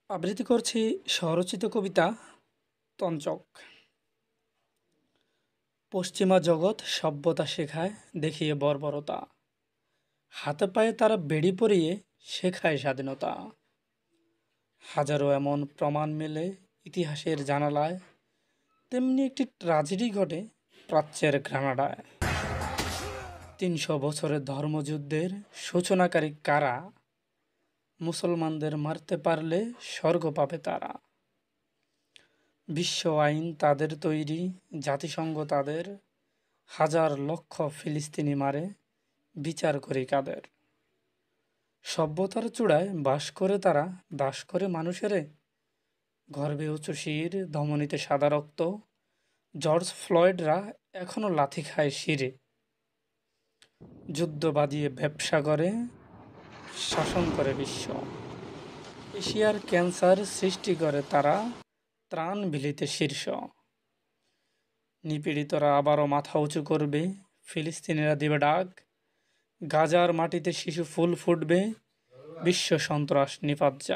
আবৃত্তি করছি স্বরচিত কবিতা তঞ্চক। পশ্চিমা জগৎ সভ্যতা শেখায় দেখিয়ে বর্বরতা, হাতে পায়ে তারা বেড়ি পরিয়ে শেখায় স্বাধীনতা। হাজারো এমন প্রমাণ মেলে ইতিহাসের জানালায়, তেমনি একটি ট্রাজেডি ঘটে প্রাচ্যের গ্রানাডায়। ৩০০ বছরের ধর্মযুদ্ধের সূচনাকারী কারা, মুসলমানদের মারতে পারলে স্বর্গ পাবে তারা। বিশ্ব আইন তাদের তৈরি, জাতিসংঘ তাদের, হাজার লক্ষ ফিলিস্তিনি মারে, বিচার করি কাদের। সভ্যতার চূড়ায় বাস করে তারা, দাস করে মানুষেরে, গর্বে উঁচু শির, ধমনীতে সাদা রক্ত। জর্জ ফ্লয়েডরা এখনো লাথি খায় শিরে, যুদ্ধ বাদিয়ে ব্যবসা করে, শাসন করে বিশ্ব। এশিয়ার ক্যান্সার সৃষ্টি করে তারা, ত্রাণ বিলিতে শীর্ষ। নিপীড়িতরা আবারও মাথা উঁচু করবে, ফিলিস্তিনিরা দিবে ডাক। গাজার মাটিতে শিশু ফুল ফুটবে, বিশ্ব সন্ত্রাস নিপাত যাক।